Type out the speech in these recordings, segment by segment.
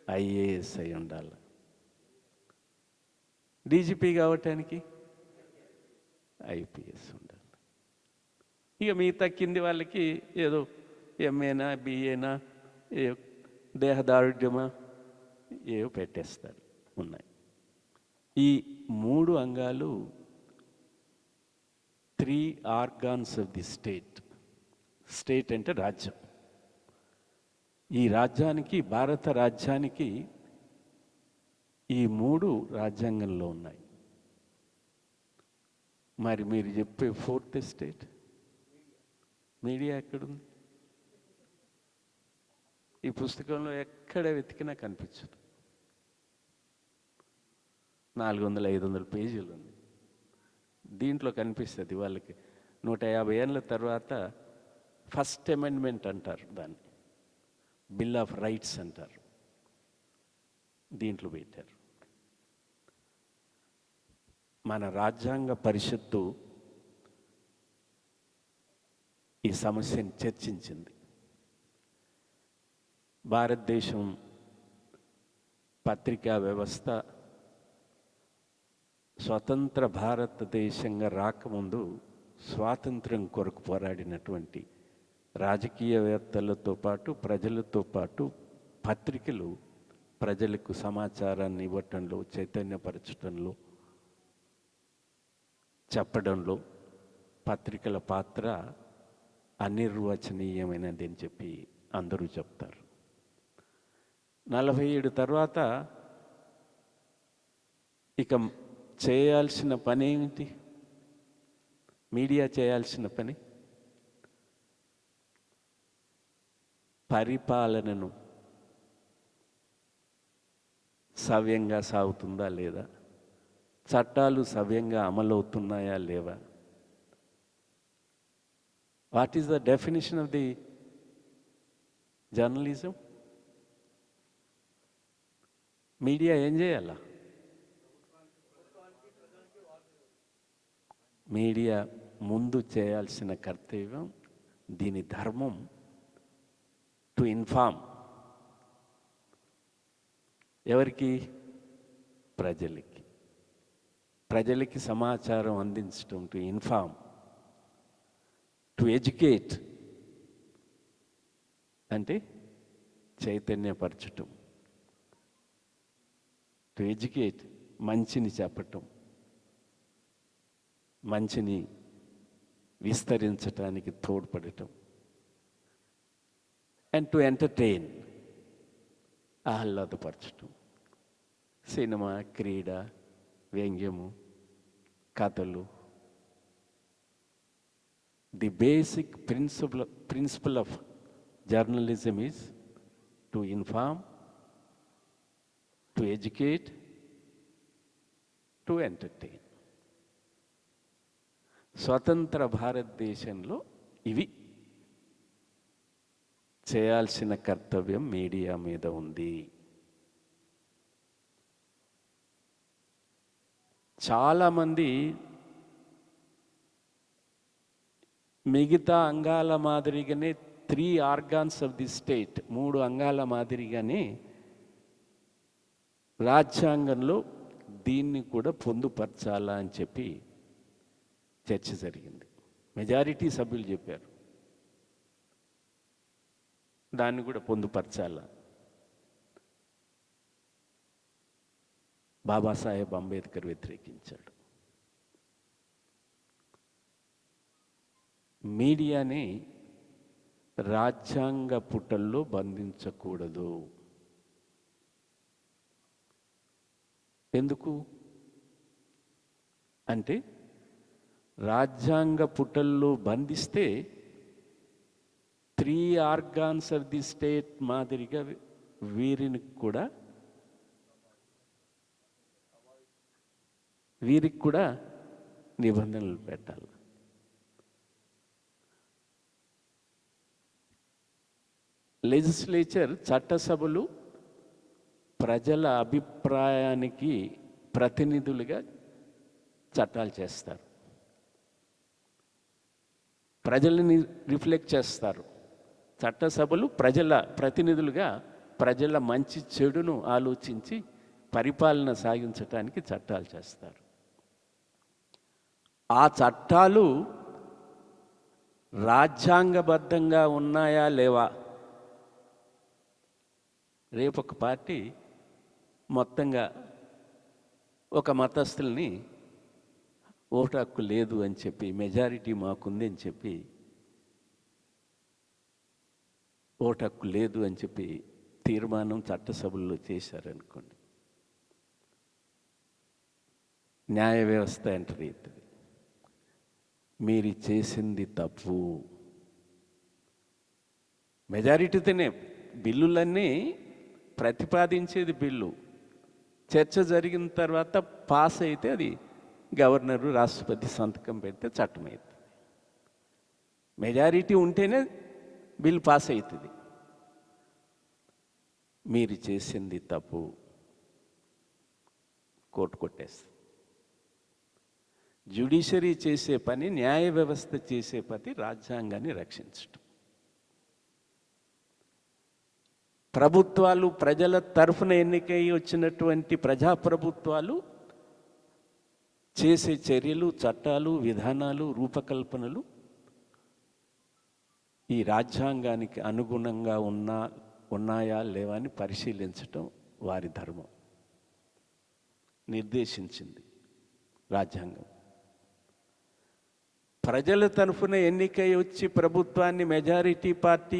IAS అయి ఉండాలి. DGP కావటానికి ఐపీఎస్ ఉండాలి. ఇక మిగతా కింది వాళ్ళకి ఏదో ఎంఏనా బిఏనా ఏ దేహదారుఢ్యమా ఏవో పెట్టేస్తారు. ఉన్నాయి ఈ 3 అంగాలు, 3 organs of the state. State అంటే రాజ్యం. ఈ రాజ్యానికి, భారత రాజ్యానికి ఈ 3 రాజ్యాంగంలో ఉన్నాయి. మరి మీరు చెప్పే 4th స్టేట్ మీడియా ఎక్కడుంది? ఈ పుస్తకంలో ఎక్కడ వెతికినా కనిపించదు. 400-500 పేజీలు ఉంది. దీంట్లో కనిపిస్తుంది. వాళ్ళకి 150 ఏళ్ళ తర్వాత ఫస్ట్ అమెండ్మెంట్ అంటారు దాన్ని, బిల్ ఆఫ్ రైట్స్ అంటారు. దీంట్లో పెట్టారు. మన రాజ్యాంగ పరిషత్తు ఈ సమస్యను చర్చించింది. భారతదేశం పత్రికా వ్యవస్థ స్వతంత్ర భారతదేశంగా రాకముందు స్వాతంత్ర్యం కొరకు పోరాడినటువంటి రాజకీయవేత్తలతో పాటు, ప్రజలతో పాటు పత్రికలు ప్రజలకు సమాచారాన్ని ఇవ్వటంలో, చైతన్యపరచడంలో, చెప్పడంలో పత్రికల పాత్ర అనిర్వచనీయమైనది అని చెప్పి అందరూ చెప్తారు. 47 తర్వాత ఇక చేయాల్సిన పని ఏమిటి? మీడియా చేయాల్సిన పని పరిపాలనను సవ్యంగా సాగుతుందా లేదా, చట్టాలు సవ్యంగా అమలవుతున్నాయా లేవా, what is the definition of the journalism? Media ఏం చేయాలా? మీడియా ముందు చేయాల్సిన కర్తవ్యం, దీని ధర్మం, టు ఇన్ఫార్మ్. ఎవరికి? ప్రజలకి. ప్రజలకి సమాచారం అందించడం, టు ఇన్ఫార్మ్, టు ఎడ్యుకేట్ అంటే చైతన్యపరచటం, టు ఎడ్యుకేట్ మంచిని చెప్పటం, మంచిని విస్తరించటానికి తోడ్పడటం, అండ్ టు ఎంటర్టైన్ ఆహ్లాదపరచటం. సినిమా, క్రీడ, వ్యంగ్యము, కథలు. The basic principle of journalism is to inform, to educate, to entertain. స్వతంత్ర భారతదేశంలో ఇవి చేయాల్సిన కర్తవ్యం మీడియా మీద ఉంది. చాలామంది మిగతా అంగాల మాదిరిగానే 3 ఆర్గాన్స్ ఆఫ్ ది స్టేట్, 3 అంగాల మాదిరిగానే రాజ్యాంగంలో దీన్ని కూడా పొందుపరచాలా అని చెప్పి చర్చ జరిగింది. మెజారిటీ సభ్యులు చెప్పారు దాన్ని కూడా పొందుపరచాలా. బాబాసాహెబ్ అంబేద్కర్ వ్యతిరేకించాడు. మీడియాని రాజ్యాంగ పుటల్లో బంధించకూడదు. ఎందుకు అంటే, రాజ్యాంగ పుటల్లో బంధిస్తే 3 ఆర్గాన్స్ ఆఫ్ ది స్టేట్ మాదిరిగా వీరికి కూడా నిబంధనలు పెట్టాలి. లెజిస్లేచర్, చట్టసభలు ప్రజల అభిప్రాయానికి ప్రతినిధులుగా చట్టాలు చేస్తారు, ప్రజలని రిఫ్లెక్ట్ చేస్తారు. చట్టసభలు ప్రజల ప్రతినిధులుగా ప్రజల మంచి చెడును ఆలోచించి పరిపాలన సాగించటానికి చట్టాలు చేస్తారు. ఆ చట్టాలు రాజ్యాంగబద్ధంగా ఉన్నాయా లేవా? రేపు ఒక పార్టీ మొత్తంగా ఒక మతస్థుల్ని ఓటు హక్కు లేదు అని చెప్పి, మెజారిటీ మాకుంది అని చెప్పి, ఓటు హక్కు లేదు అని చెప్పి తీర్మానం చట్టసభల్లో చేశారనుకోండి, న్యాయ వ్యవస్థ ఎంటర్ అవుతుంది. మీరు చేసింది తప్పు. మెజారిటీతోనే బిల్లులన్నీ ప్రతిపాదించేది బిల్లు, చర్చ జరిగిన తర్వాత పాస్ అయితే అది గవర్నరు రాష్ట్రపతి సంతకం పెడితే చట్టం అవుతుంది. మెజారిటీ ఉంటేనే బిల్ పాస్ అవుతుంది. మీరు చేసింది తప్పు, కోర్టు కొట్టేస్తుంది. జ్యుడిషియరీ చేసే పని, న్యాయ వ్యవస్థ చేసే పని రాజ్యాంగాన్ని రక్షించటం. ప్రభుత్వాలు ప్రజల తరఫున ఎన్నికై వచ్చినటువంటి ప్రజాప్రభుత్వాలు చేసే చర్యలు, చట్టాలు, విధానాలు, రూపకల్పనలు ఈ రాజ్యాంగానికి అనుగుణంగా ఉన్నాయా లేవా అని పరిశీలించటం వారి ధర్మం, నిర్దేశించింది రాజ్యాంగం. ప్రజల తరఫున ఎన్నికై వచ్చి ప్రభుత్వాన్ని, మెజారిటీ పార్టీ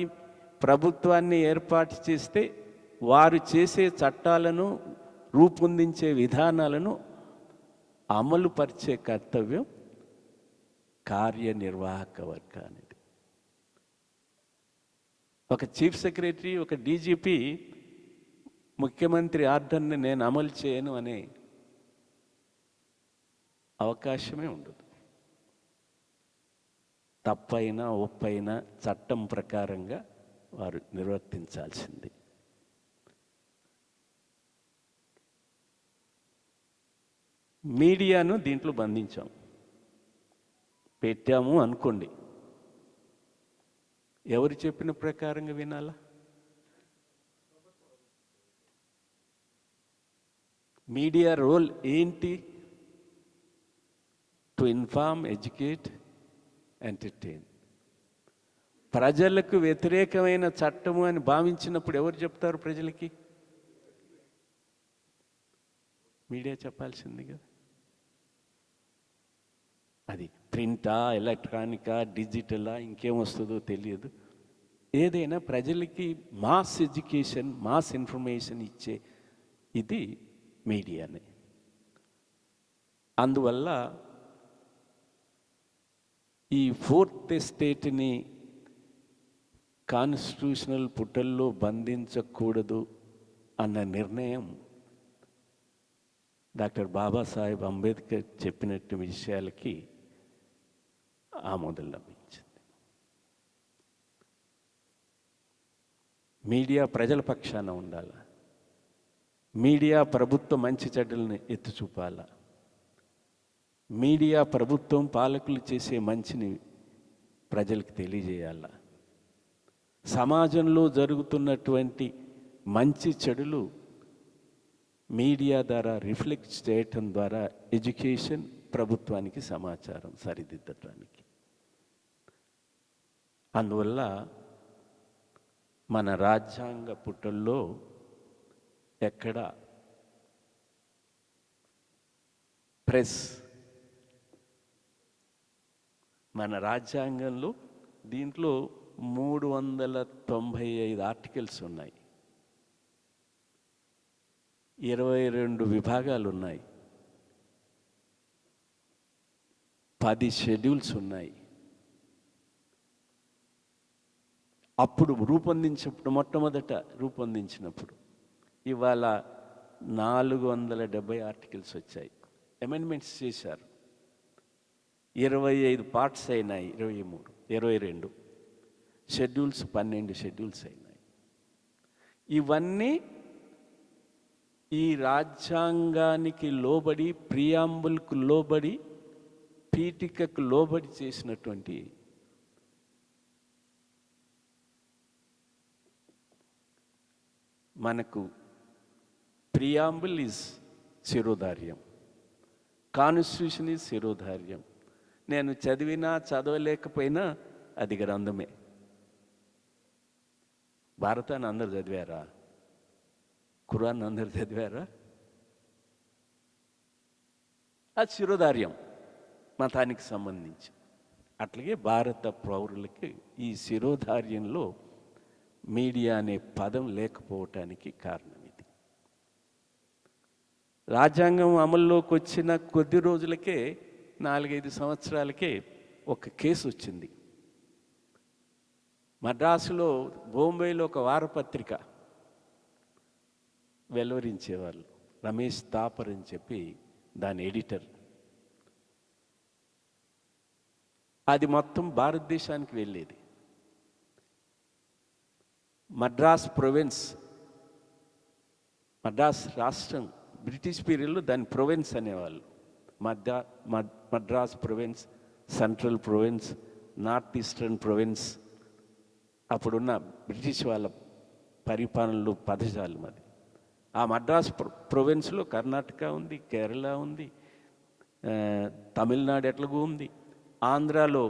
ప్రభుత్వాన్ని ఏర్పాటు చేస్తే వారు చేసే చట్టాలను, రూపొందించే విధానాలను అమలు పరిచే కర్తవ్యం కార్యనిర్వాహక వర్గానికి. ఒక చీఫ్ సెక్రటరీ, ఒక డీజీపీ ముఖ్యమంత్రి ఆర్డర్ని నేను అమలు చేయను అనే అవకాశమే ఉండదు. తప్పైనా ఒప్పైనా చట్టం ప్రకారంగా వారు నిర్వర్తించాల్సింది. మీడియాను దీంట్లో బంధించాం, పెట్టాము అనుకోండి. ఎవరు చెప్పిన ప్రకారంగా వినాలా? మీడియా రోల్ ఏంటి? To inform, educate, entertain. ప్రజలకు వ్యతిరేకమైన చట్టము అని భావించినప్పుడు ఎవరు చెప్తారు ప్రజలకి? మీడియా చెప్పాల్సింది కదా. అది ప్రింటా, ఎలక్ట్రానికా, డిజిటలా, ఇంకేం వస్తుందో తెలియదు. ఏదైనా ప్రజలకి మాస్ ఎడ్యుకేషన్, మాస్ ఇన్ఫర్మేషన్ ఇచ్చే ఇది మీడియానే. అందువల్ల ఈ ఫోర్త్ ఎస్టేట్ని కాన్స్టిట్యూషనల్ పుటల్లో బంధించకూడదు అన్న నిర్ణయం డాక్టర్ బాబాసాహెబ్ అంబేద్కర్ చెప్పినట్టు విషయాలకి ఆమోదం లభించింది. మీడియా ప్రజల పక్షాన ఉండాలి. మీడియా ప్రభుత్వం మంచి చెడ్డలను ఎత్తి చూపాలా. మీడియా ప్రభుత్వం, పాలకులు చేసే మంచిని ప్రజలకు తెలియజేయాలా. సమాజంలో జరుగుతున్నటువంటి మంచి చెడులు మీడియా ద్వారా రిఫ్లెక్ట్ చేయటం ద్వారా ఎడ్యుకేషన్, ప్రభుత్వానికి సమాచారం సరిదిద్దటానికి. అందువల్ల మన రాజ్యాంగ పుటల్లో ఎక్కడ ప్రెస్, మన రాజ్యాంగంలో దీంట్లో 395 ఆర్టికల్స్ ఉన్నాయి, 22 విభాగాలు ఉన్నాయి, 10 షెడ్యూల్స్ ఉన్నాయి. అప్పుడు మొట్టమొదట రూపొందించినప్పుడు ఇవాళ 470 ఆర్టికల్స్ వచ్చాయి. అమెండ్మెంట్స్ చేశారు, 25 పార్ట్స్ అయినాయి, 22 షెడ్యూల్స్, 12 షెడ్యూల్స్ అయినాయి. ఇవన్నీ ఈ రాజ్యాంగానికి లోబడి, ప్రియాంబుల్కు లోబడి, పీఠికకు లోబడి చేసినటువంటి మనకు ప్రియాంబుల్ ఈజ్ శిరోధార్యం, కాన్స్టిట్యూషన్ ఈజ్ శిరోధార్యం. నేను చదివినా చదవలేకపోయినా అది గ్రంథమే. భారతాన్ని అందరు చదివారా? ఖురాన్ అందరు చదివారా? అది శిరోధార్యం మతానికి సంబంధించి. అట్లాగే భారత పౌరులకి ఈ శిరోధార్యంలో మీడియా అనే పదం లేకపోవటానికి కారణం ఇది. రాజ్యాంగం అమల్లోకి వచ్చిన కొద్ది రోజులకే 4-5 సంవత్సరాలకే ఒక కేసు వచ్చింది. మద్రాసులో బొంబాయిలో ఒక వారపత్రిక వెలువరించేవాళ్ళు, రమేష్ తాపర్ అని చెప్పి దాని ఎడిటర్. అది మొత్తం భారతదేశానికి వెళ్ళేది. మద్రాస్ ప్రొవిన్స్, మద్రాస్ రాష్ట్రం బ్రిటిష్ పీరియడ్లో దాని ప్రొవిన్స్ అనేవాళ్ళు. Madras province, central province, north eastern province. అప్పుడున్న బ్రిటిష్ వాళ్ళ పరిపాలనలో పదజాలం అది. ఆ మద్రాస్ ప్రొవిన్స్లో కర్ణాటక ఉంది, కేరళ ఉంది, తమిళనాడు ఎట్లాగూ ఉంది. ఆంధ్రాలో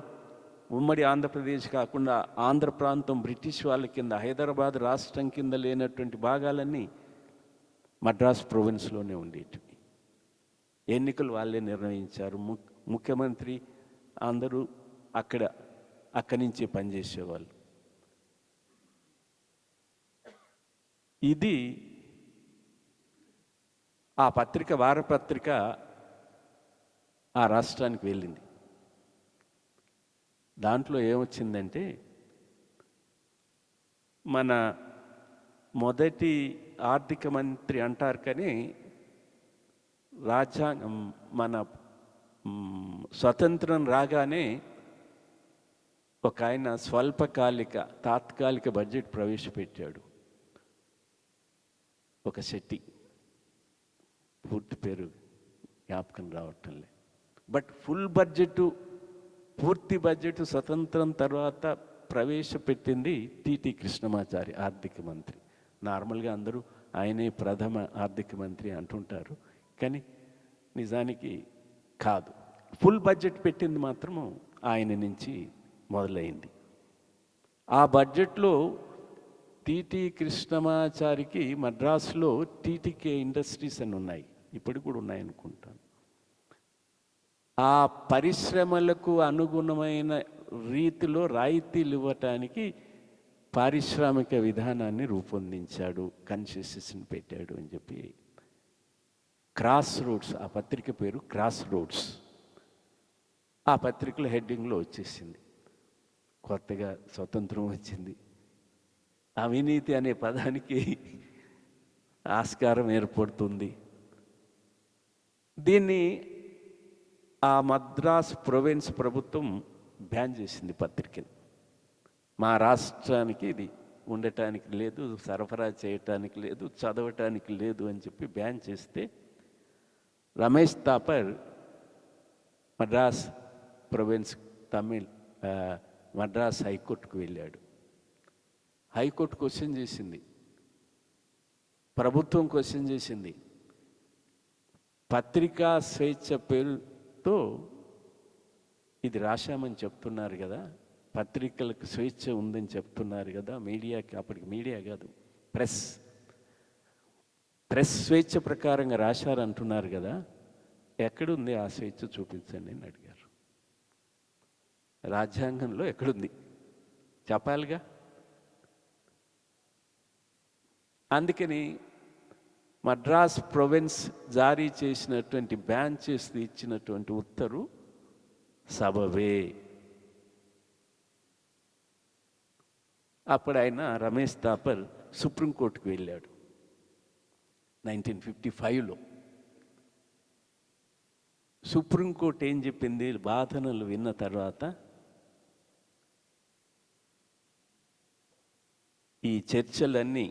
ఉమ్మడి ఆంధ్రప్రదేశ్ కాకుండా ఆంధ్ర ప్రాంతం బ్రిటిష్ వాళ్ళ కింద, హైదరాబాద్ రాష్ట్రం కింద లేనటువంటి భాగాలన్నీ మద్రాస్ ప్రొవిన్స్లోనే ఉండేటివి. ఎన్నికలు వాళ్ళే నిర్ణయించారు. ముఖ్యమంత్రి అందరూ అక్కడి నుంచే పనిచేసేవాళ్ళు. ఇది ఆ పత్రిక, వారపత్రిక ఆ రాష్ట్రానికి వెళ్ళింది. దాంట్లో ఏమొచ్చిందంటే, మన మొదటి ఆర్థిక మంత్రి అంటారు కానీ రాజ్యాంగం మన స్వతంత్రం రాగానే ఒక ఆయన స్వల్పకాలిక తాత్కాలిక బడ్జెట్ ప్రవేశపెట్టాడు. ఒక శెట్టి, పూర్తి పేరు జ్ఞాపకం రావటంలే. బట్ ఫుల్ బడ్జెట్, పూర్తి బడ్జెట్ స్వతంత్రం తర్వాత ప్రవేశపెట్టింది టిటి కృష్ణమాచారి, ఆర్థిక మంత్రి. నార్మల్గా అందరూ ఆయనే ప్రథమ ఆర్థిక మంత్రి అంటుంటారు, కానీ నిజానికి కాదు. ఫుల్ బడ్జెట్ పెట్టింది మాత్రము ఆయన నుంచి మొదలైంది. ఆ బడ్జెట్లో టిటి కృష్ణమాచారికి మద్రాసులో టీటీకే ఇండస్ట్రీస్ అని ఉన్నాయి, ఇప్పటికి కూడా ఉన్నాయనుకుంటాను. ఆ పరిశ్రమలకు అనుగుణమైన రీతిలో రాయితీలు ఇవ్వటానికి పారిశ్రామిక విధానాన్ని రూపొందించాడు, కన్సెషన్స్ పెట్టాడు అని చెప్పి క్రాస్ రోడ్స్, ఆ పత్రిక పేరు క్రాస్ రోడ్స్. ఆ పత్రికల హెడ్డింగ్లో వచ్చేసింది. కొత్తగా స్వతంత్రం వచ్చింది, అవినీతి అనే పదానికి ఆస్కారం ఏర్పడుతుంది. దీన్ని ఆ మద్రాస్ ప్రొవిన్స్ ప్రభుత్వం బ్యాన్ చేసింది పత్రికని. మా రాష్ట్రానికి ఇది ఉండటానికి లేదు, సరఫరా చేయటానికి లేదు, చదవటానికి లేదు అని చెప్పి బ్యాన్ చేస్తే రమేష్ తాపర్ మద్రాస్ ప్రొవిన్స్ మద్రాస్ హైకోర్టుకు వెళ్ళాడు. హైకోర్టు క్వశ్చన్ చేసింది, ప్రభుత్వం క్వశ్చన్ చేసింది. పత్రికా స్వేచ్ఛ పేరుతో ఇది రాశామని చెప్తున్నారు కదా, పత్రికలకు స్వేచ్ఛ ఉందని చెప్తున్నారు కదా, మీడియాకి, అప్పటికి మీడియా కాదు ప్రెస్ స్వేచ్ఛ ప్రకారంగా రాశారంటున్నారు కదా, ఎక్కడుంది ఆ స్వేచ్ఛ చూపించండి అని అడిగారు. రాజ్యాంగంలో ఎక్కడుంది చెప్పాలిగా. అందుకని మద్రాస్ ప్రొవిన్స్ జారీ చేసినటువంటి, బ్యాన్ చేసి ఇచ్చినటువంటి ఉత్తర్వు సబబే. అప్పుడు ఆయన రమేష్ తాపర్ సుప్రీంకోర్టుకు వెళ్ళాడు 1955లో. సుప్రీంకోర్టు ఏం చెప్పింది, వాదనలు విన్న తర్వాత ఈ చర్చలన్నీ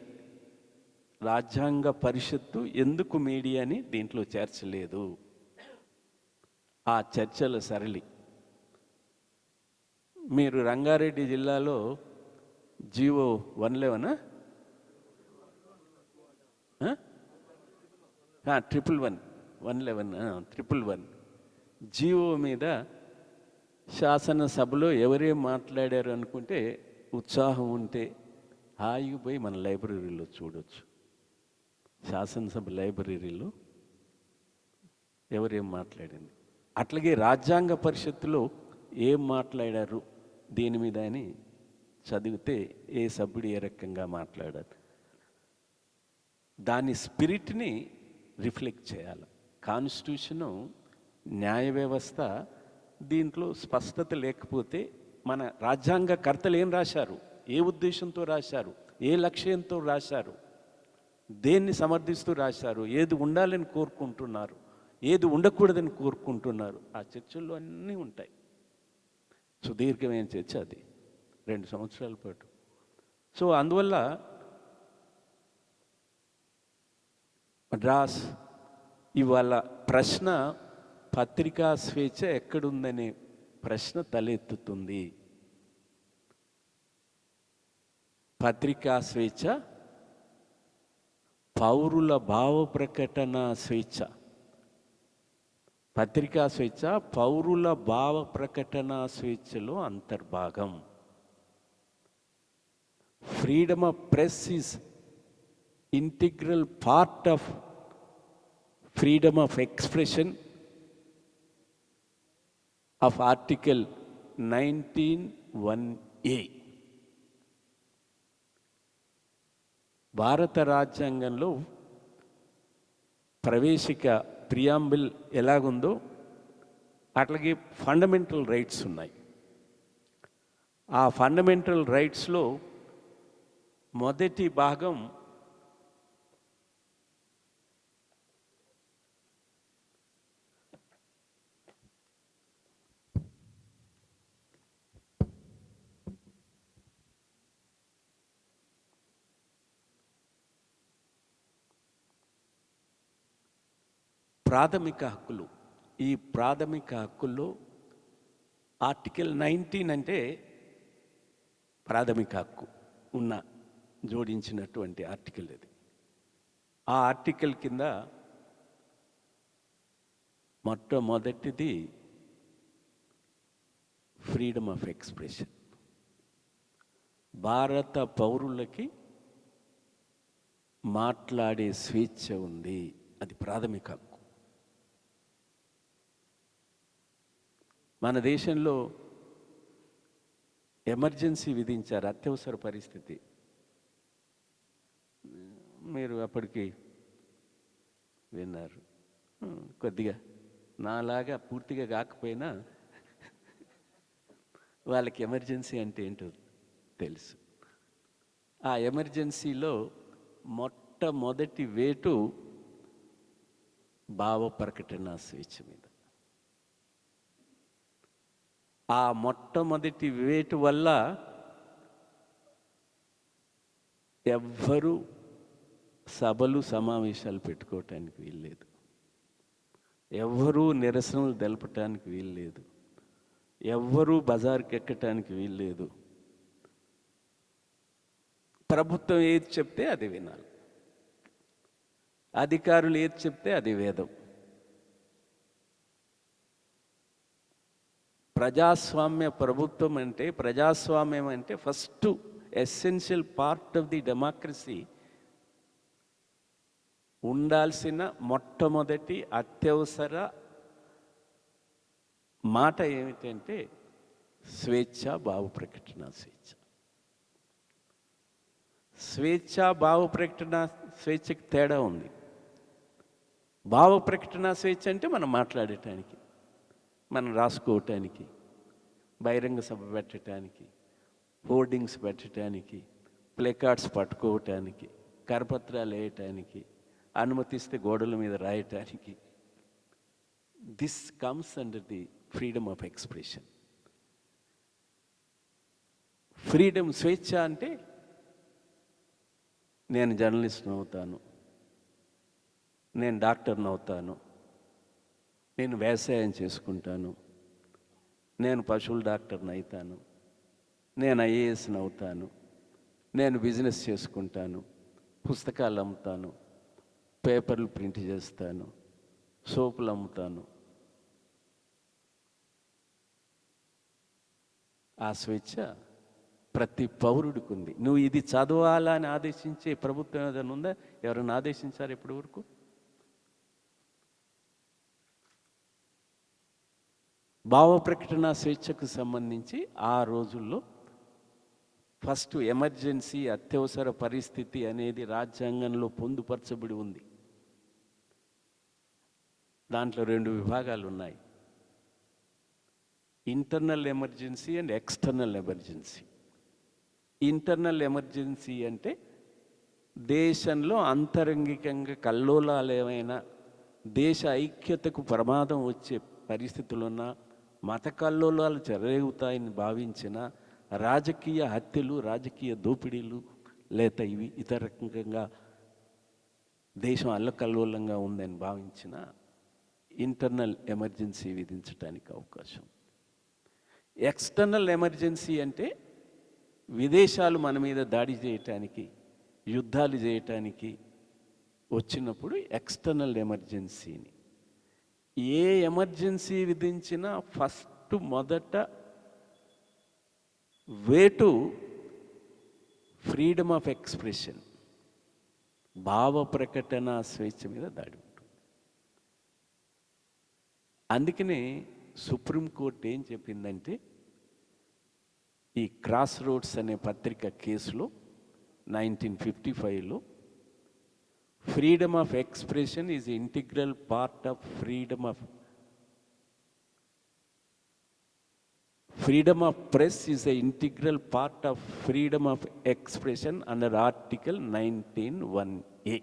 రాజ్యాంగ పరిషత్తు ఎందుకు మీడియాని దీంట్లో చేర్చలేదు, ఆ చర్చల సరళి మీరు రంగారెడ్డి జిల్లాలో జీవో 111 111 111 జీవో మీద శాసనసభలో ఎవరేం మాట్లాడారు అనుకుంటే ఉత్సాహం ఉంటే హాయిగా పోయి మన లైబ్రరీలో చూడొచ్చు. శాసనసభ లైబ్రరీలో ఎవరేం మాట్లాడింది, అట్లాగే రాజ్యాంగ పరిషత్తులో ఏం మాట్లాడారు దీని మీద అని చదివితే ఏ సభ్యుడు ఏ రకంగా మాట్లాడారు దాని స్పిరిట్ని రిఫ్లెక్ట్ చేయాలి. కాన్స్టిట్యూషను, న్యాయ వ్యవస్థ దీంట్లో స్పష్టత లేకపోతే మన రాజ్యాంగకర్తలు ఏం రాశారు, ఏ ఉద్దేశంతో రాశారు, ఏ లక్ష్యంతో రాశారు, దేన్ని సమర్థిస్తూ రాశారు, ఏది ఉండాలని కోరుకుంటున్నారు, ఏది ఉండకూడదని కోరుకుంటున్నారు, ఆ చర్చల్లో అన్నీ ఉంటాయి. సుదీర్ఘమైన చర్చ అది 2 సంవత్సరాల పాటు. సో అందువల్ల మద్రాస్ ఇవాళ ప్రశ్న పత్రికా స్వేచ్ఛ ఎక్కడుందనే ప్రశ్న తలెత్తుతుంది. పత్రికా స్వేచ్ఛ, పౌరుల భావ ప్రకటన స్వేచ్ఛ. పత్రికా స్వేచ్ఛ పౌరుల భావ ప్రకటన స్వేచ్ఛలో అంతర్భాగం. Freedom of press is integral part of freedom of expression of article 19(1)A. భారత రాజ్యాంగంలో ప్రవేశిక ప్రియాంబుల్ ఎలాగుందో అట్లాగే ఫండమెంటల్ రైట్స్ ఉన్నాయి. ఆ ఫండమెంటల్ రైట్స్లో మొదటి భాగం ప్రాథమిక హక్కులు. ఈ ప్రాథమిక హక్కుల్లో ఆర్టికల్ 19 అంటే ప్రాథమిక హక్కు ఉన్న జోడించినటువంటి ఆర్టికల్ ఇది. ఆ ఆర్టికల్ కింద మొట్టమొదటిది ఫ్రీడమ్ ఆఫ్ ఎక్స్ప్రెషన్. భారత పౌరులకి మాట్లాడే స్వేచ్ఛ ఉంది, అది ప్రాథమిక హక్కు. మన దేశంలో ఎమర్జెన్సీ విధించారు, అత్యవసర పరిస్థితి. మీరు అప్పటికి విన్నారు. కొద్దిగా నాలాగా పూర్తిగా కాకపోయినా వాళ్ళకి ఎమర్జెన్సీ అంటే ఏంటో తెలుసు. ఆ ఎమర్జెన్సీలో మొట్టమొదటి వేటు భావ ప్రకటన స్వేచ్ఛ మీద. ఆ మొట్టమొదటి వేటు వల్ల ఎవ్వరూ సభలు సమావేశాలు పెట్టుకోవటానికి వీల్లేదు, ఎవ్వరూ నిరసనలు తెలపటానికి వీల్లేదు, ఎవ్వరూ బజార్కి ఎక్కటానికి వీల్లేదు. ప్రభుత్వం ఏది చెప్తే అది వినాలి, అధికారులు ఏది చెప్తే అది వేదం. ప్రజాస్వామ్య ప్రభుత్వం అంటే, ప్రజాస్వామ్యం అంటే first essential part of the democracy. ఉండాల్సిన మొట్టమొదటి అత్యవసర మాట ఏమిటంటే స్వేచ్ఛ, భావ ప్రకటన స్వేచ్ఛ. స్వేచ్ఛ భావ ప్రకటన స్వేచ్ఛకి తేడా ఉంది. భావ ప్రకటన స్వేచ్ఛ అంటే మనం మాట్లాడటానికి, మనం రాసుకోవటానికి, బహిరంగ సభ పెట్టడానికి, హోర్డింగ్స్ పెట్టడానికి, ప్లేకార్డ్స్ పట్టుకోవటానికి, కరపత్రాలు వేయటానికి, అనుమతిస్తే గోడల మీద రాయటానికి. This comes under the freedom of expression. Freedom, స్వేచ్ఛ అంటే నేను జర్నలిస్ట్ని అవుతాను, నేను డాక్టర్ని అవుతాను, నేను వ్యవసాయం చేసుకుంటాను, నేను పశువుల డాక్టర్ని అవుతాను, నేను ఐఏఎస్ని అవుతాను, నేను బిజినెస్ చేసుకుంటాను, పుస్తకాలు అమ్ముతాను, పేపర్లు ప్రింట్ చేస్తాను, సోపులు అమ్ముతాను. ఆ స్వేచ్ఛ ప్రతి పౌరుడికి ఉంది. నువ్వు ఇది చదవాలని ఆదేశించే ప్రభుత్వం ఏదైనా ఉందా? ఎవరైనా ఆదేశించారు ఇప్పటి వరకు? భావ ప్రకటన స్వేచ్ఛకు సంబంధించి ఆ రోజుల్లో ఫస్ట్ ఎమర్జెన్సీ, అత్యవసర పరిస్థితి అనేది రాజ్యాంగంలో పొందుపరచబడి ఉంది. దాంట్లో 2 విభాగాలు ఉన్నాయి, internal emergency and external emergency. Internal emergency అంటే దేశంలో అంతరంగికంగా కల్లోలాలు ఏమైనా, దేశ ఐక్యతకు ప్రమాదం వచ్చే పరిస్థితులున్నా, మత కల్లోలాలు చెలరేగుతాయని భావించిన, రాజకీయ హత్యలు, రాజకీయ దోపిడీలు, లేక ఇవి ఇతర రకంగా దేశం అల్లకల్లోలంగా ఉందని భావించిన ఇంటర్నల్ ఎమర్జెన్సీ విధించడానికి అవకాశం. ఎక్స్టర్నల్ ఎమర్జెన్సీ అంటే విదేశాలు మన మీద దాడి చేయటానికి, యుద్ధాలు చేయటానికి వచ్చినప్పుడు ఎక్స్టర్నల్ ఎమర్జెన్సీని. ఏ ఎమర్జెన్సీ విధించినా ఫస్ట్ మొదట వేటు ఫ్రీడమ్ ఆఫ్ ఎక్స్ప్రెషన్, భావ ప్రకటన స్వేచ్ఛ మీద దాడి ఉంటుంది. అందుకనే సుప్రీంకోర్టు ఏం చెప్పిందంటే, ఈ క్రాస్ రోడ్స్ అనే పత్రిక కేసులో 1955లో freedom of expression is integral part of freedom of press is a integral part of freedom of expression under article 19(1)(a.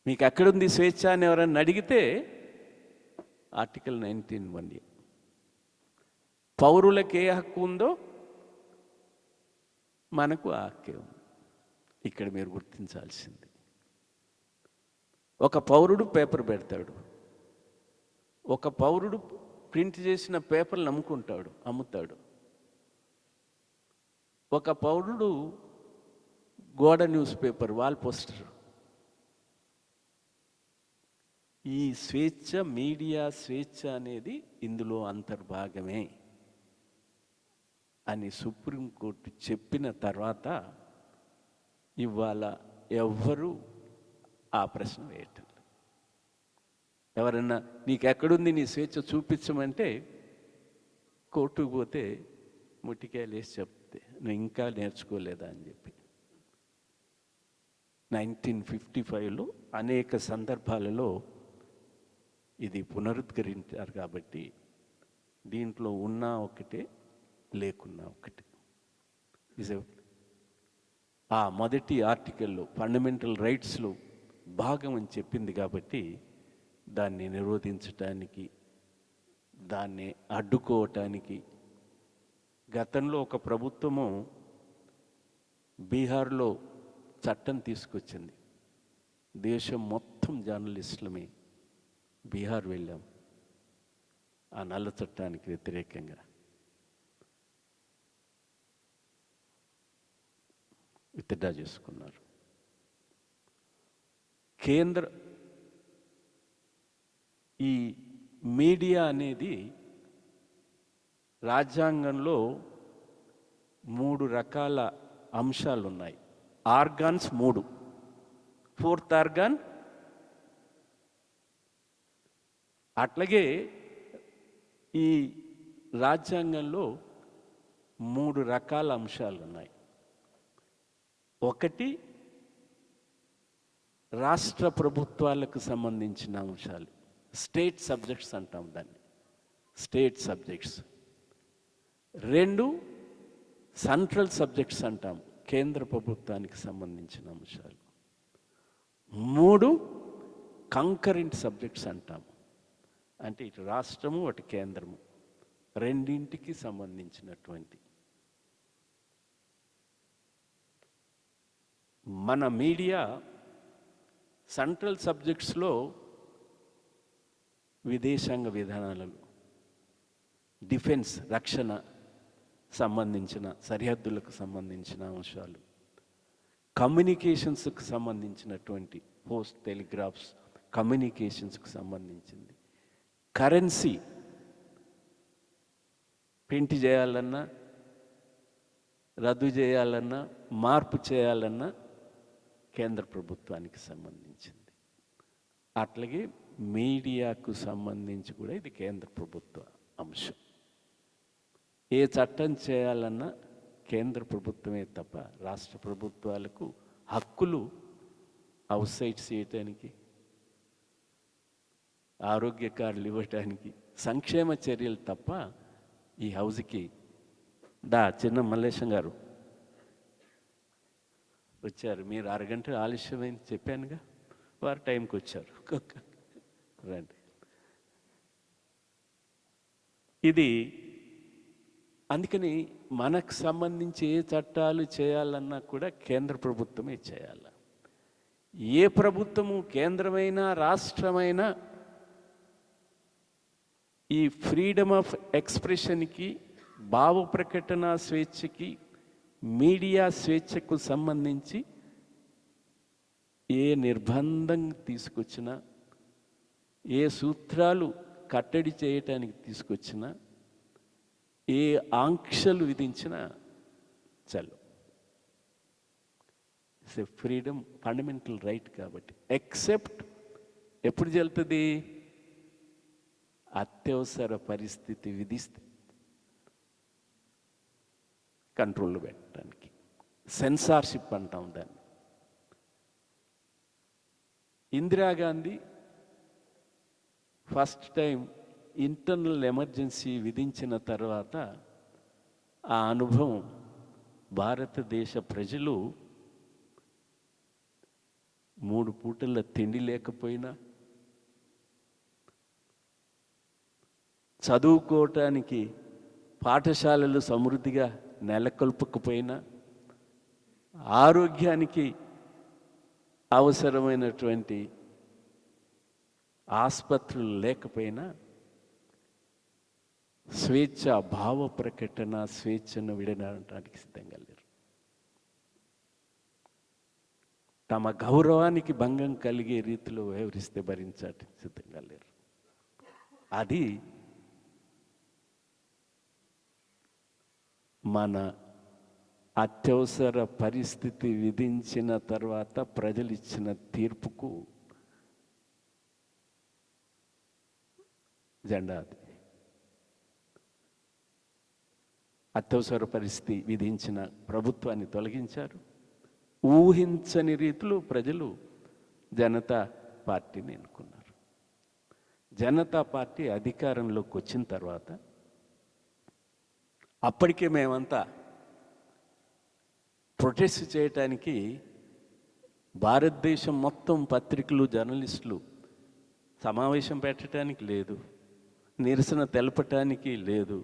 మీకు ఎక్కడుంది స్వేచ్ఛ అని ఎవరన్నా అడిగితే ఆర్టికల్ 19(1)(a. పౌరులకు ఏ హక్కు ఉందో మనకు ఆ హక్కే ఉంది. ఇక్కడ మీరు గుర్తించాల్సింది, ఒక పౌరుడు పేపర్ పెడతాడు, ఒక పౌరుడు ప్రింట్ చేసిన పేపర్లు అమ్ముతాడు. ఒక పౌరుడు గోడ న్యూస్ పేపర్, వాల్ పోస్టర్. ఈ స్వేచ్ఛ, మీడియా స్వేచ్ఛ అనేది ఇందులో అంతర్భాగమే అని సుప్రీంకోర్టు చెప్పిన తర్వాత ఇవాళ ఎవ్వరూ ఆ ప్రశ్న వేయటం. ఎవరన్నా నీకు ఎక్కడుంది నీ స్వేచ్ఛ చూపించమంటే కోర్టుకు పోతే ముట్టికాయలు వేసి చెప్తే నువ్వు ఇంకా నేర్చుకోలేదా అని చెప్పి. 1955లో అనేక సందర్భాలలో ఇది పునరుద్ధరించారు. కాబట్టి దీంట్లో ఉన్నా ఒకటే, లేకున్నా ఒకటే. ఆ మొదటి ఆర్టికల్లో ఫండమెంటల్ రైట్స్లో భాగం అని చెప్పింది. కాబట్టి దాన్ని నిరోధించటానికి, దాన్ని అడ్డుకోవటానికి గతంలో ఒక ప్రభుత్వము బీహార్లో చట్టం తీసుకొచ్చింది. దేశం మొత్తం జర్నలిస్టులమే బీహార్ వెళ్ళాం ఆ నల్ల చట్టానికి వ్యతిరేకంగా. విత్డ్రా చేసుకున్నారు. ఈ మీడియా అనేది రాజ్యాంగంలో 3 రకాల అంశాలు ఉన్నాయి. ఆర్గాన్స్ 3. 4th organ. అట్లాగే ఈ రాజ్యాంగంలో 3 రకాల అంశాలు ఉన్నాయి. ఒకటి రాష్ట్ర ప్రభుత్వాలకు సంబంధించిన అంశాలు, స్టేట్ సబ్జెక్ట్స్ అంటాం దాన్ని, స్టేట్ సబ్జెక్ట్స్. 2 సెంట్రల్ సబ్జెక్ట్స్ అంటాం, కేంద్ర ప్రభుత్వానికి సంబంధించిన అంశాలు. 3 కంకరెంట్ సబ్జెక్ట్స్ అంటాం, అంటే ఇటు రాష్ట్రము అటు కేంద్రము రెండింటికి సంబంధించినటువంటి. మన మీడియా సెంట్రల్ సబ్జెక్ట్స్లో విదేశాంగ విధానాలలో, డిఫెన్స్, రక్షణ సంబంధించిన, సరిహద్దులకు సంబంధించిన అంశాలు. కమ్యూనికేషన్స్కి సంబంధించినటువంటి పోస్ట్ టెలిగ్రాఫ్స్, కమ్యూనికేషన్స్కి సంబంధించింది. కరెన్సీ ప్రింట్ చేయాలన్నా, రద్దు చేయాలన్నా, మార్పు చేయాలన్నా కేంద్ర ప్రభుత్వానికి సంబంధించింది. అట్లాగే మీడియాకు సంబంధించి కూడా ఇది కేంద్ర ప్రభుత్వ అంశం. ఏ చట్టం చేయాలన్నా కేంద్ర ప్రభుత్వమే తప్ప రాష్ట్ర ప్రభుత్వాలకు హక్కులు హౌస్ సైట్స్ చేయటానికి, ఆరోగ్య కార్డులు ఇవ్వటానికి, సంక్షేమ చర్యలు తప్ప ఈ హౌస్కి చిన్న మల్లేశం గారు వచ్చారు. మీరు అరగంట ఆలస్యమైంది చెప్పానుగా, వారు టైంకి వచ్చారు. రండి. ఇది అందుకని మనకు సంబంధించి ఏ చట్టాలు చేయాలన్నా కూడా కేంద్ర ప్రభుత్వమే చేయాలి. ఏ ప్రభుత్వము, కేంద్రమైనా రాష్ట్రమైనా ఈ ఫ్రీడమ్ ఆఫ్ ఎక్స్ప్రెషన్కి, భావ ప్రకటన స్వేచ్ఛకి, మీడియా స్వేచ్ఛకు సంబంధించి ఏ నిర్బంధం తీసుకొచ్చినా, ఏ సూత్రాలు కట్టడి చేయటానికి తీసుకొచ్చినా, ఏ ఆంక్షలు విధించినా చల్లు. It's a freedom, fundamental right. కాబట్టి ఎక్సెప్ట్ ఎప్పుడు చెల్తుంది? అత్యవసర పరిస్థితి విధిస్తే కంట్రోల్లో పెట్టడానికి. సెన్సార్షిప్ అంటాం దాన్ని. Indira Gandhi first time internal emergency విధించిన తర్వాత ఆ అనుభవం భారతదేశ ప్రజలు 3 పూటల తిండి లేకపోయినా, చదువుకోవటానికి పాఠశాలలు సమృద్ధిగా నెలకొల్పకపోయినా, ఆరోగ్యానికి అవసరమైనటువంటి ఆసుపత్రులు లేకపోయినా, స్వేచ్ఛ, భావ ప్రకటన స్వేచ్ఛను విడనాడటానికి సిద్ధంగా లేరు. తమ గౌరవానికి భంగం కలిగే రీతిలో వ్యవహరిస్తే భరించడానికి సిద్ధంగా లేరు. అది మన అత్యవసర పరిస్థితి విధించిన తర్వాత ప్రజలు ఇచ్చిన తీర్పుకు జెండా. అది అత్యవసర పరిస్థితి విధించిన ప్రభుత్వాన్ని తొలగించారు. ఊహించని రీతిలో ప్రజలు జనతా పార్టీని ఎన్నుకున్నారు. జనతా పార్టీ అధికారంలోకి వచ్చిన తర్వాత అప్పటికే మేమంతా ప్రొటెస్ట్ చేయటానికి భారతదేశం మొత్తం పత్రికలు, జర్నలిస్టులు సమావేశం పెట్టడానికి లేదు, నిరసన తెలపటానికి లేదు,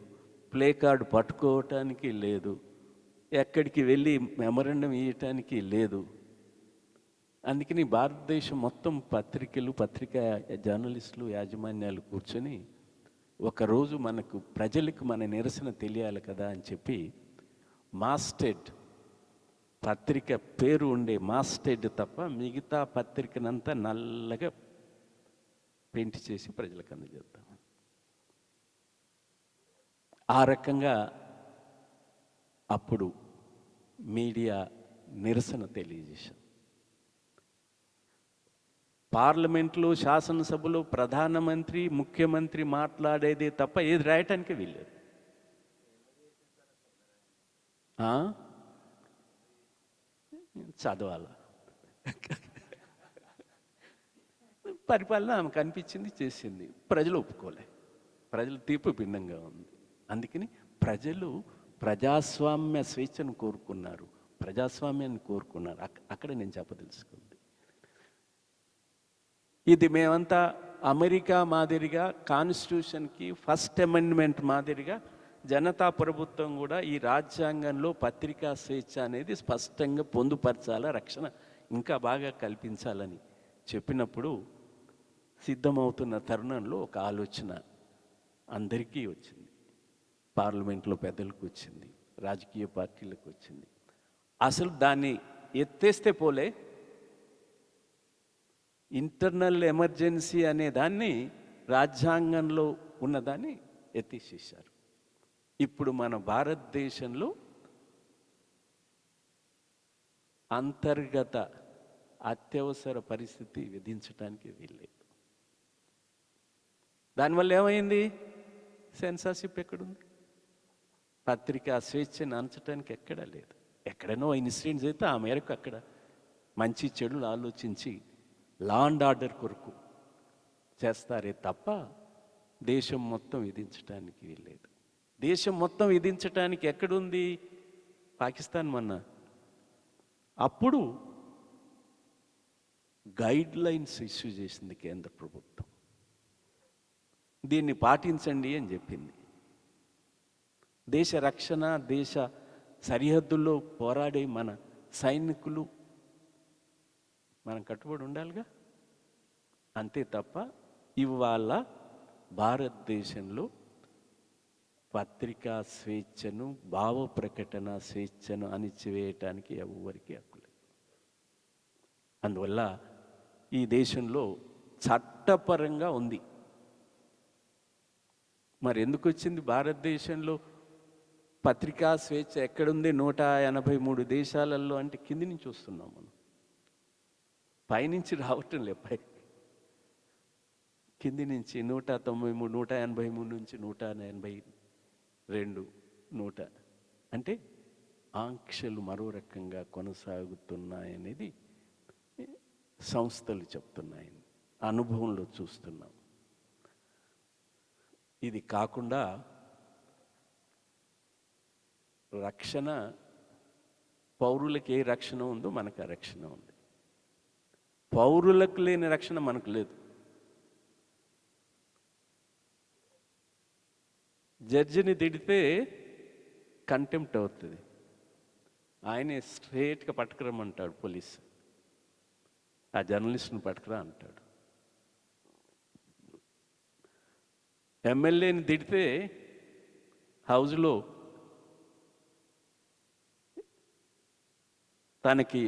ప్లే కార్డు పట్టుకోవటానికి లేదు, ఎక్కడికి వెళ్ళి మెమరాండం ఇవ్వటానికి లేదు. అందుకని భారతదేశం మొత్తం పత్రికలు, పత్రికా జర్నలిస్టులు, యాజమాన్యాలు కూర్చొని ఒకరోజు మనకు ప్రజలకు మన నిరసన తెలియాలి కదా అని చెప్పి మాస్టెడ్ పత్రిక పేరు ఉండే మాస్టెడ్ తప్ప మిగతా పత్రికనంతా నల్లగా పెయింట్ చేసి ప్రజలకు అందజేద్దాం. ఆ రకంగా అప్పుడు మీడియా నిరసన తెలియజేశాం. పార్లమెంట్లో, శాసనసభలో ప్రధానమంత్రి, ముఖ్యమంత్రి మాట్లాడేదే తప్ప ఏది రాయటానికి వీల్లేదు. చదవాల పరిపాలన ఆమెకు అనిపించింది, చేసింది. ప్రజలు ఒప్పుకోలే. ప్రజల తీర్పు భిన్నంగా ఉంది. అందుకని ప్రజలు ప్రజాస్వామ్య స్వేచ్ఛను కోరుకున్నారు, ప్రజాస్వామ్యాన్ని కోరుకున్నారు. అక్కడ నేను చెప్పదలుచుకుంది ఇది. మేమంతా అమెరికా మాదిరిగా కాన్స్టిట్యూషన్కి ఫస్ట్ అమెండ్మెంట్ మాదిరిగా జనతా ప్రభుత్వం కూడా ఈ రాజ్యాంగంలో పత్రికా స్వేచ్ఛ అనేది స్పష్టంగా పొందుపరచాల, రక్షణ ఇంకా బాగా కల్పించాలని చెప్పినప్పుడు సిద్ధమవుతున్న తరుణంలో ఒక ఆలోచన అందరికీ వచ్చింది. పార్లమెంట్లో పెద్దలకు వచ్చింది, రాజకీయ పార్టీలకు వచ్చింది. అసలు దాన్ని ఎత్తేస్తే పోలే, ఇంటర్నల్ ఎమర్జెన్సీ అనే దాన్ని రాజ్యాంగంలో ఉన్నదాన్ని ఎత్తేసేసారు. ఇప్పుడు మన భారతదేశంలో అంతర్గత అత్యవసర పరిస్థితి విధించడానికి వీల్లేదు. దానివల్ల ఏమైంది? సెన్సార్షిప్ ఎక్కడుంది? పత్రికా స్వేచ్ఛను అంచడానికి ఎక్కడా లేదు. ఎక్కడనో ఇన్సిడెంట్స్ అయితే ఆ మేరకు అక్కడ మంచి చెడులు ఆలోచించి లా అండ్ ఆర్డర్ కొరకు చేస్తారే తప్ప దేశం మొత్తం విధించడానికి వీల్లేదు. దేశం మొత్తం విధించడానికి ఎక్కడుంది? పాకిస్తాన్ మొన్న అప్పుడు గైడ్ లైన్స్ ఇష్యూ చేసింది కేంద్ర ప్రభుత్వం. దీన్ని పాటించండి అని చెప్పింది. దేశ రక్షణ, దేశ సరిహద్దుల్లో పోరాడే మన సైనికులు మనం కట్టుబడి ఉండాలిగా. అంతే తప్ప ఇవాళ భారతదేశంలో పత్రికా స్వేచ్ఛను, భావ ప్రకటన స్వేచ్ఛను అణిచివేయటానికి ఎవరికి హక్కు లేదు. అందువల్ల ఈ దేశంలో చట్టపరంగా ఉంది. మరి ఎందుకు వచ్చింది భారతదేశంలో పత్రికా స్వేచ్ఛ ఎక్కడుంది? 183 దేశాలలో అంటే కింది నుంచి వస్తున్నాం మనం, పైనుంచి రావటం లే. కింది నుంచి 193, 183 నుంచి 182, 100 అంటే ఆంక్షలు మరో రకంగా కొనసాగుతున్నాయనేది సంస్థలు చెప్తున్నాయి, అనుభవంలో చూస్తున్నాం. ఇది కాకుండా రక్షణ, పౌరులకు ఏ రక్షణ ఉందో మనకు ఆ రక్షణ ఉంది. పౌరులకు లేని రక్షణ మనకు లేదు. జడ్జిని తిడితే కంటెంప్ట్ అవుతుంది, ఆయనే స్ట్రేట్గా పట్టుకురమ్మంటాడు పోలీసు, ఆ జర్నలిస్ట్ని పట్టుకురా అంటాడు. ఎమ్మెల్యేని తిడితే హౌజ్లో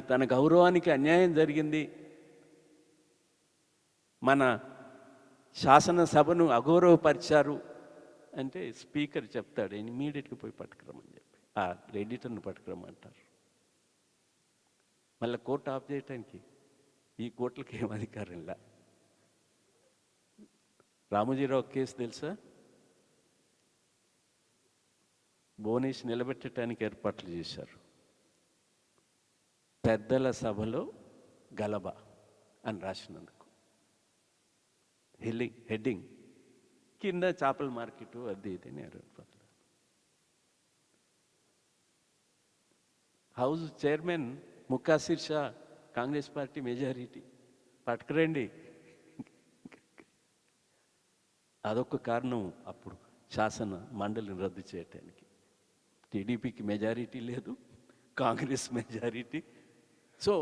తన గౌరవానికి అన్యాయం జరిగింది, మన శాసనసభను అగౌరవపరిచారు అంటే స్పీకర్ చెప్తాడు, ఇమీడియట్గా పోయి పట్టుకురమ్మని చెప్పి ఆ ఎడిటర్ని పట్టుకురమ్మంటారు. మళ్ళీ కోర్టు ఆఫ్ చేయటానికి ఈ కోర్టులకి ఏం అధికారం లే. రామోజీరావు కేసు తెలుసా? భువనేష్ నిలబెట్టడానికి ఏర్పాట్లు చేశారు. పెద్దల సభలో గలబ అని రాసినందుకు హెడ్డింగ్ కింద చేపల మార్కెట్ అది ఇది అని ఏర్పాట్లు. హౌస్ చైర్మన్ ముక్కాసిర్ షా, కాంగ్రెస్ పార్టీ మెజారిటీ, పట్టుకురండి. అదొక కారణం అప్పుడు శాసన మండలిని రద్దు చేయటానికి. టీడీపీకి మెజారిటీ లేదు, కాంగ్రెస్ మెజారిటీ. సో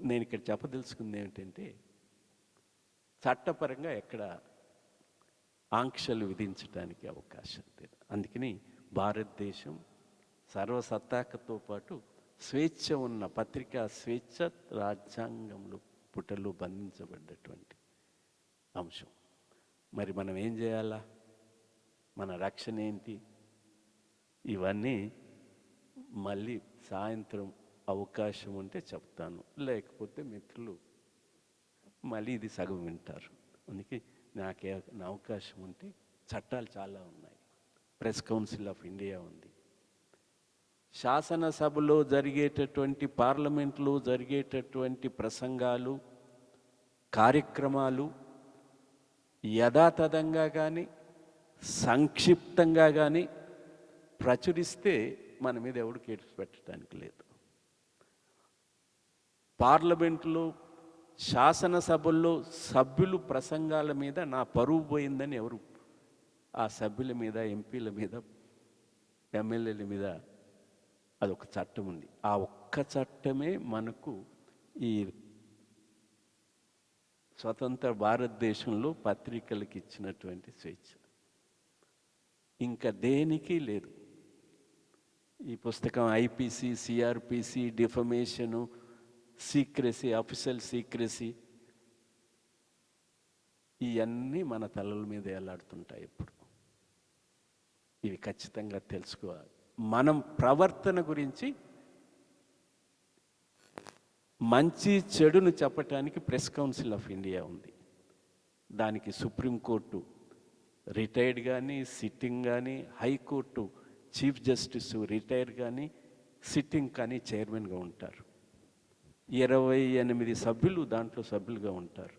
నేను ఇక్కడ చెప్పదలుచుకుంది ఏమిటంటే, చట్టపరంగా ఎక్కడ ఆంక్షలు విధించడానికి అవకాశం లేదు. అందుకని భారతదేశం సర్వసత్తాకతో పాటు స్వేచ్ఛ ఉన్న పత్రికా స్వేచ్ఛ రాజ్యాంగంలో పుటలో బంధించబడ్డటువంటి అంశం. మరి మనం ఏం చేయాలా? మన రక్షణ ఏంటి? ఇవన్నీ మళ్ళీ సాయంత్రం అవకాశం ఉంటే చెప్తాను, లేకపోతే మిత్రులు మళ్ళీ ఇది సగం వింటారు. అందుకే నాకే అవకాశం ఉంటే, చట్టాలు చాలా ఉన్నాయి. ప్రెస్ కౌన్సిల్ ఆఫ్ ఇండియా ఉంది. శాసనసభలో జరిగేటటువంటి, పార్లమెంట్లో జరిగేటటువంటి ప్రసంగాలు, కార్యక్రమాలు యథాతథంగా కానీ సంక్షిప్తంగా కానీ ప్రచురిస్తే మన మీద ఎవడు కేసు పెట్టడానికి లేదు. పార్లమెంట్లో, శాసనసభల్లో సభ్యులు ప్రసంగాల మీద నా పరువు పోయిందని ఎవరు ఆ సభ్యుల మీద, ఎంపీల మీద, ఎమ్మెల్యేల మీద అదొక చట్టం ఉంది. ఆ ఒక్క చట్టమే మనకు ఈ స్వతంత్ర భారతదేశంలో పత్రికలకు ఇచ్చినటువంటి స్వేచ్ఛ. ఇంకా దేనికి లేదు. ఈ పుస్తకం IPC, CrPC, defamation, secrecy, official secrecy, ఇవన్నీ మన తలల మీద ఏలాడుతుంటాయి ఎప్పుడు. ఇవి ఖచ్చితంగా తెలుసుకోవాలి. మనం ప్రవర్తన గురించి మంచి చెడును చెప్పటానికి ప్రెస్ కౌన్సిల్ ఆఫ్ ఇండియా ఉంది. దానికి సుప్రీంకోర్టు రిటైర్డ్ కానీ, సిట్టింగ్ కానీ, హైకోర్టు చీఫ్ జస్టిస్ రిటైర్ కానీ, సిట్టింగ్ కానీ చైర్మన్గా ఉంటారు. 28 సభ్యులు దాంట్లో సభ్యులుగా ఉంటారు.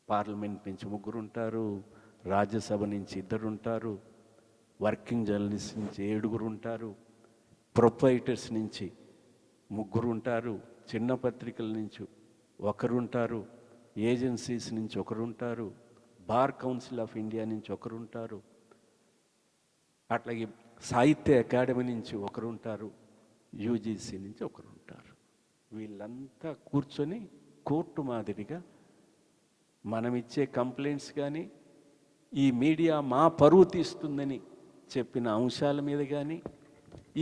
పార్లమెంట్ నుంచి 3 ఉంటారు, రాజ్యసభ నుంచి 2 ఉంటారు, వర్కింగ్ జర్నలిస్ట్ నుంచి 7 ఉంటారు, ప్రొపరైటర్స్ నుంచి 3 ఉంటారు, చిన్న పత్రికల నుంచి 1 ఉంటారు, ఏజెన్సీస్ నుంచి 1 ఉంటారు, బార్ కౌన్సిల్ ఆఫ్ ఇండియా నుంచి 1 ఉంటారు, అట్లాగే సాహిత్య అకాడమీ నుంచి 1 ఉంటారు, యూజీసీ నుంచి 1 ఉంటారు. వీళ్ళంతా కూర్చొని కోర్టు మాదిరిగా మనం ఇచ్చే కంప్లైంట్స్ కానీ, ఈ మీడియా మా పరువు తీస్తుందని చెప్పిన అంశాల మీద కానీ,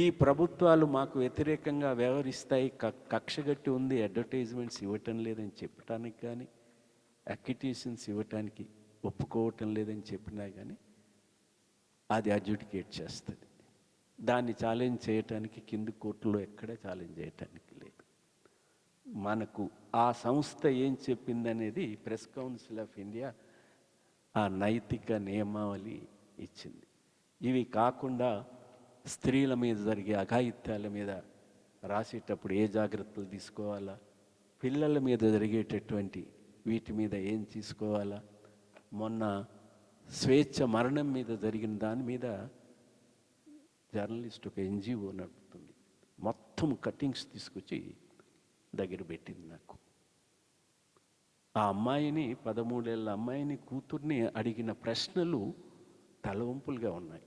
ఈ ప్రభుత్వాలు మాకు వ్యతిరేకంగా వ్యవహరిస్తాయి, కక్షగట్టి ఉంది, అడ్వర్టైజ్మెంట్స్ ఇవ్వటం లేదని చెప్పడానికి కానీ, అక్యుటేషన్స్ ఇవ్వటానికి ఒప్పుకోవటం లేదని చెప్పినా కానీ అది అడ్జుడికేట్ చేస్తుంది. దాన్ని ఛాలెంజ్ చేయటానికి కింది కోర్టులో ఎక్కడ ఛాలెంజ్ చేయటానికి లేదు. మనకు ఆ సంస్థ ఏం చెప్పిందనేది ప్రెస్ కౌన్సిల్ ఆఫ్ ఇండియా ఆ నైతిక నియమావళి ఇచ్చింది. ఇవి కాకుండా స్త్రీల మీద జరిగే అఘాయిత్యాల మీద రాసేటప్పుడు ఏ జాగ్రత్తలు తీసుకోవాలా, పిల్లల మీద జరిగేటటువంటి వీటి మీద ఏం తీసుకోవాలా, మొన్న స్వేచ్ఛ మరణం మీద జరిగిన దాని మీద జర్నలిస్ట్ ఒక ఎన్జిఓ నడుపుతుంది, మొత్తం కటింగ్స్ తీసుకొచ్చి దగ్గర పెట్టింది నాకు. ఆ అమ్మాయిని, 13 ఏళ్ళ అమ్మాయిని, కూతుర్ని అడిగిన ప్రశ్నలు తలవంపులుగా ఉన్నాయి.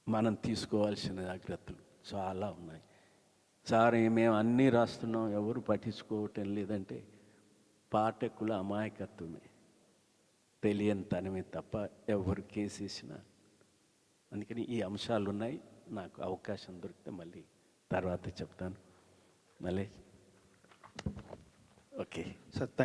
మనం తీసుకోవాల్సిన జాగ్రత్తలు చాలా ఉన్నాయి. సార్ మేము అన్నీ రాస్తున్నాం, ఎవరు పట్టించుకోవటం లేదంటే పాఠకుల అమాయకత్వమే, తెలియని తనమే తప్ప ఎవరు కేసేసినా. అందుకని ఈ అంశాలు ఉన్నాయి. నాకు అవకాశం దొరికితే మళ్ళీ తర్వాత చెప్తాను. మళ్ళీ ఓకే సార్.